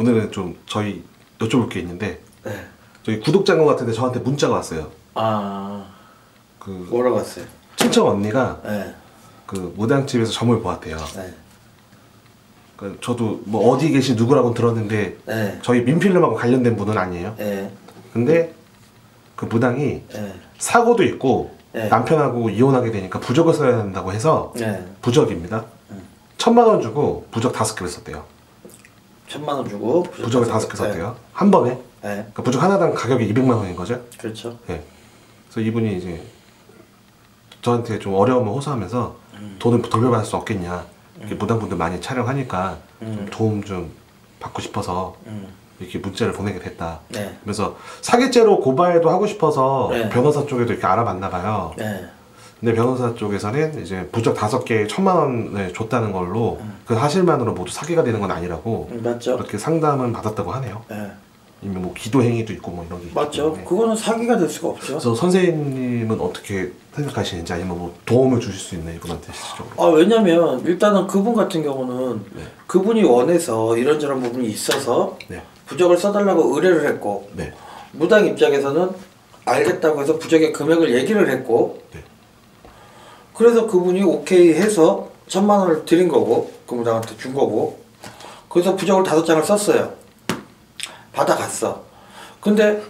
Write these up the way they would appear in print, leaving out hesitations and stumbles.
오늘은 좀 저희 여쭤볼 게 있는데 네. 저희 구독자인 것 같은데 저한테 문자가 왔어요. 뭐라고 왔어요? 친척 언니가 네. 그 무당집에서 점을 보았대요. 네. 저도 뭐 어디 계신 누구라고 들었는데 네. 저희 민필름하고 관련된 분은 아니에요. 네. 근데 그 무당이 네. 사고도 있고 네. 남편하고 이혼하게 되니까 부적을 써야 한다고 해서 네. 부적입니다. 1,000만 원 주고 부적 5개를 썼대요. 1,000만 원 주고 부적을 5개 썼대요. 한 번에. 네. 그러니까 부적 하나당 가격이 200만 원인 거죠. 그렇죠. 네. 그래서 이분이 이제 저한테 좀 어려움을 호소하면서 돈을 돌려받을 수 없겠냐. 무당분들 많이 촬영하니까 좀 도움 좀 받고 싶어서 이렇게 문자를 보내게 됐다. 네. 그래서 사기죄로 고발도 하고 싶어서 네. 변호사 쪽에도 이렇게 알아봤나 봐요. 네. 근데 변호사 쪽에서는 이제 부적 5개에 1,000만 원을 줬다는 걸로 그 사실만으로 모두 사기가 되는 건 아니라고 맞죠. 그렇게 상담은 받았다고 하네요. 네. 이미 뭐 기도 행위도 있고 뭐 이런 게 맞죠. 있기 때문에. 그거는 사기가 될 수가 없죠. 그래서 선생님은 어떻게 생각하시는지 아니면 뭐 도움을 주실 수 있나요, 이분한테 실질적으로? 왜냐면 일단은 그분 같은 경우는 네. 그분이 원해서 이런저런 부분이 있어서 네. 부적을 써달라고 의뢰를 했고 네. 무당 입장에서는 알겠다고 해서 부적의 금액을 얘기를 했고 네. 그래서 그분이 오케이 해서 1,000만 원을 드린 거고 그 무당한테 준 거고 그래서 부적을 5장을 썼어요. 받아갔어. 근데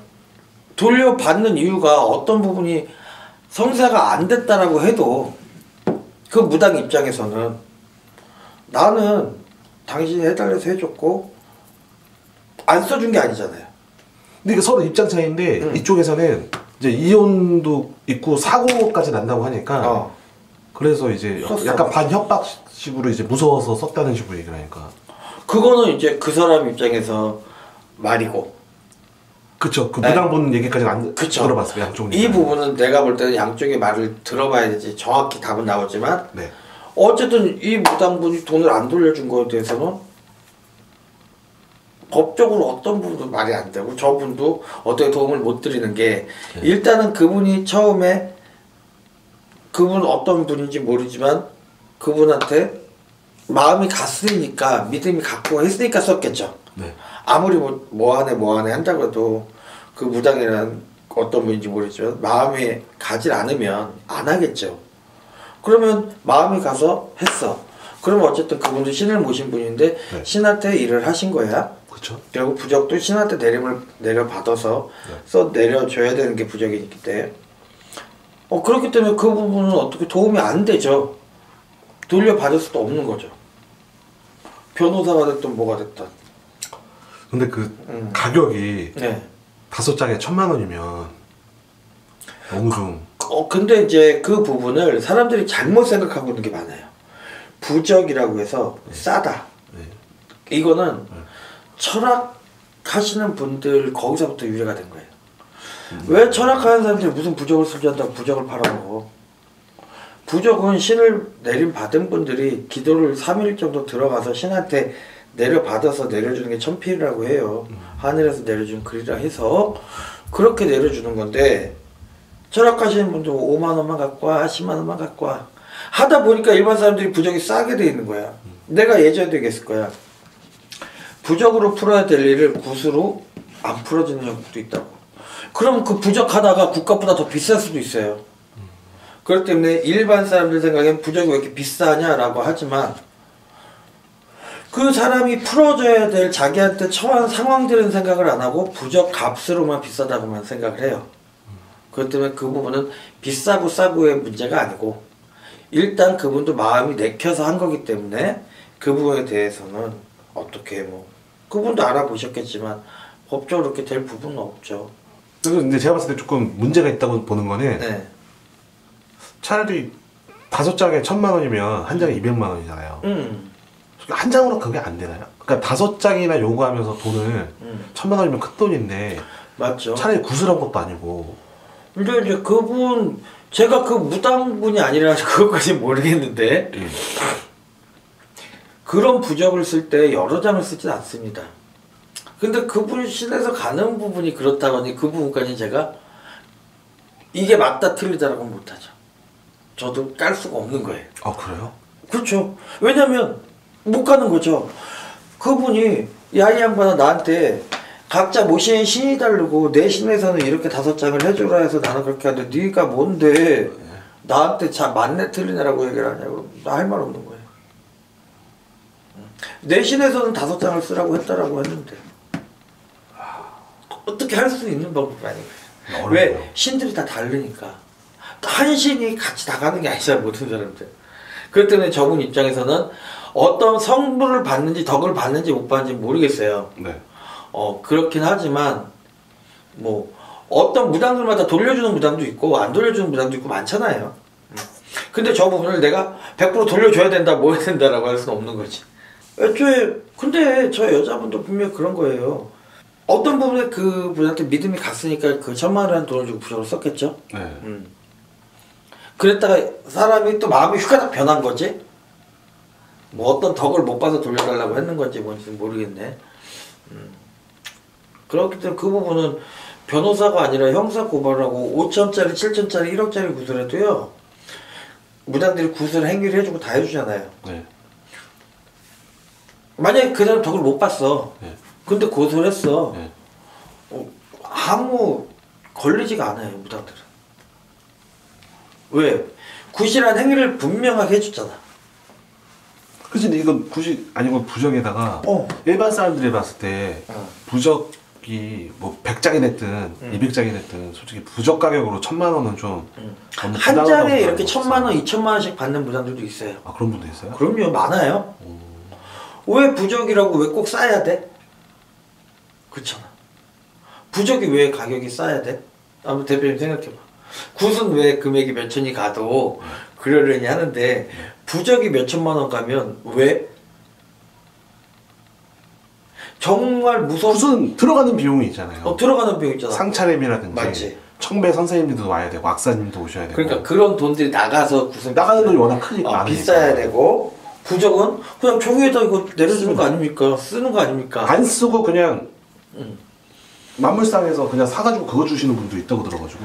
돌려받는 이유가 어떤 부분이 성사가 안 됐다라고 해도 그 무당 입장에서는 나는 당신이 해달라서 해줬고 안 써준 게 아니잖아요. 근데 이게 서로 입장 차이인데 이쪽에서는 이제 이혼도 있고 사고까지 난다고 하니까 그래서 이제 썼어. 약간 반협박식으로 이제 무서워서 썼다는 식으로 얘기를 하니까 그거는 이제 그 사람 입장에서 말이고 그쵸. 그 무당분 얘기까지는 안 그쵸. 들어봤어요. 양쪽 이 부분은 내가 볼 때는 양쪽의 말을 들어봐야지 정확히 답은 나오지만 네. 어쨌든 이 무당분이 돈을 안 돌려준 거에 대해서는 법적으로 어떤 부분도 말이 안 되고 저분도 어떻게 도움을 못 드리는 게 일단은 그분이 처음에 그분 어떤 분인지 모르지만 그분한테 마음이 갔으니까 믿음이 갔고 했으니까 썼겠죠. 네. 아무리 뭐 하네 한다고 해도 그 무당이란 어떤 분인지 모르지만 마음이 가질 않으면 안 하겠죠. 그러면 마음이 가서 했어. 그러면 어쨌든 그분도 신을 모신 분인데 네. 신한테 일을 하신 거야. 그쵸. 결국 부적도 신한테 내려받아서 써 내려줘야 되는 게 부적이기 때문에 그렇기 때문에 그 부분은 어떻게 도움이 안 되죠. 돌려받을 수도 없는 거죠. 변호사가 됐든 뭐가 됐든. 근데 그 가격이 네. 5장에 1,000만 원이면 너무 좀 근데 이제 그 부분을 사람들이 잘못 생각하고 있는 게 많아요. 부적이라고 해서 싸다. 네. 이거는 철학하시는 분들 거기서부터 유래가 된 거예요. 왜 철학하는 사람들이 무슨 부적을 소지한다고 부적을 팔아먹어? 부적은 신을 내림받은 분들이 기도를 3일 정도 들어가서 신한테 내려받아서 내려주는 게 천필이라고 해요. 하늘에서 내려준 글이라 해서 그렇게 내려주는 건데 철학하시는 분들 5만 원만 갖고 와 10만 원만 갖고 와 하다 보니까 일반 사람들이 부적이 싸게 돼 있는 거야. 내가 예전에도 얘기했을 거야. 부적으로 풀어야 될 일을 굿으로 안 풀어지는 경우도 있다고. 그럼 그 부적 하나가 국값보다 더 비쌀 수도 있어요. 그렇기 때문에 일반 사람들 생각엔 부적이 왜 이렇게 비싸냐라고 하지만 그 사람이 풀어줘야 될 자기한테 처한 상황들은 생각을 안 하고 부적 값으로만 비싸다고만 생각을 해요. 그렇기 때문에 그 부분은 비싸고 싸고의 문제가 아니고 일단 그분도 마음이 내켜서 한 거기 때문에 그 부분에 대해서는 어떻게 그분도 알아보셨겠지만 법적으로 그렇게 될 부분은 없죠. 그래서 근데 제가 봤을 때 조금 문제가 있다고 보는 거는 네. 차라리 5장에 1,000만 원이면 한 장에 200만 원이잖아요. 한 장으로 그게 안 되나요? 그러니까 5장이나 요구하면서 돈을 1,000만 원이면 큰 돈인데 맞죠. 차라리 구슬한 것도 아니고. 근데 이제 그분 제가 그 무당분이 아니라 그것까지 모르겠는데 그런 부적을 쓸 때 여러 장을 쓰진 않습니다. 근데 그분 신에서 가는 부분이 그렇다고 하니 그 부분까지 제가 이게 맞다 틀리다라고는 못하죠. 저도 깔 수가 없는 거예요. 아 그래요? 그렇죠. 왜냐면 못 가는 거죠. 그분이 야, 이 양반아, 나한테 각자 모시는 신이 다르고 내 신에서는 이렇게 5장을 해주라 해서 나는 그렇게 하는데 네가 뭔데 나한테 자 맞네 틀리네라고 얘기를 하냐고. 나 할 말 없는 거예요. 내 신에서는 5장을 쓰라고 했다라고 했는데 어떻게 할 수 있는 방법이 아니고요. 왜? 신들이 다 다르니까. 한 신이 같이 다 가는 게 아니잖아요, 모든 사람들. 그렇기 때문에 저분 입장에서는 어떤 성부를 받는지 덕을 받는지 못 받는지 모르겠어요. 네. 그렇긴 하지만 뭐 어떤 무당들마다 돌려주는 무당도 있고 안 돌려주는 무당도 있고 많잖아요. 근데 저 부분을 내가 100% 돌려줘야 된다 뭐 해야 된다라고 할 수는 없는 거지. 애초에 근데 저 여자분도 분명히 그런 거예요. 어떤 부분에 그 분한테 믿음이 갔으니까 그 1,000만 원이라는 돈을 주고 부적을 썼겠죠. 네. 그랬다가 사람이 또 마음이 휘가닥 변한 거지. 뭐 어떤 덕을 못 봐서 돌려달라고 했는 건지 뭔지 모르겠네. 그렇기 때문에 그 부분은 변호사가 아니라 형사 고발하고 5천짜리, 7천짜리, 1억짜리 구슬해도요. 무당들이 구슬 행위를 해주고 다 해주잖아요. 네. 만약에 그 사람 덕을 못 봤어. 네. 근데 고소를 했어. 네. 아무 걸리지가 않아요, 무당들은. 왜? 구실한 행위를 분명하게 해줬잖아. 그치, 근데 이건 굳이 아니고 부적에다가 일반 사람들이 봤을 때 부적이 뭐 100장이 됐든 200장이 됐든 솔직히 부적 가격으로 1,000만 원은 좀 너무 한 부당하다고 장에 이렇게 생각했어요. 1,000만 원, 2천만 원씩 받는 무당들도 있어요. 아, 그런 분도 있어요? 그럼요, 많아요. 왜 부적이라고 왜 꼭 싸야 돼? 그렇잖아. 부적이 왜 가격이 싸야 돼? 한번 대표님 생각해봐. 굿은 왜 금액이 몇 천이 가도 그러려니 하는데 부적이 몇 천만 원 가면 왜? 정말 무서운 무슨 들어가는 비용이 있잖아요. 들어가는 비용 있잖아. 상차림이라든지 맞지. 청배 선생님들도 와야 되고 악사님도 오셔야 되고. 그러니까 그런 돈들이 나가서 굿은 나가는 돈이 워낙 크니까 많으니까. 비싸야 되고 부적은 그냥 종이에다 이거 내려주는 거 아닙니까? 쓰는 거 아닙니까? 안 쓰고 그냥 만물상에서 그냥 사가지고 그거 주시는 분도 있다고 들어가지고.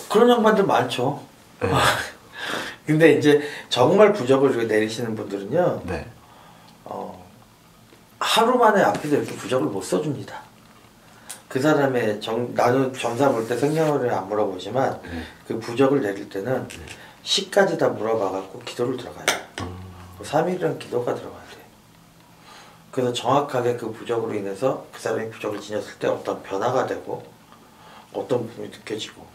그런 양반들 많죠. 네. 근데 이제 정말 부적을 내리시는 분들은요. 네. 하루 만에 앞에서 이렇게 부적을 못 써줍니다. 그 사람의 나는 점사 볼 때 생년월일을 안 물어보지만 그 부적을 내릴 때는 시까지 다 물어봐갖고 기도를 들어가요. 3일이란 기도가 들어가야 돼. 그래서 정확하게 그 부적으로 인해서 그 사람이 부적을 지녔을 때 어떤 변화가 되고 어떤 부분이 느껴지고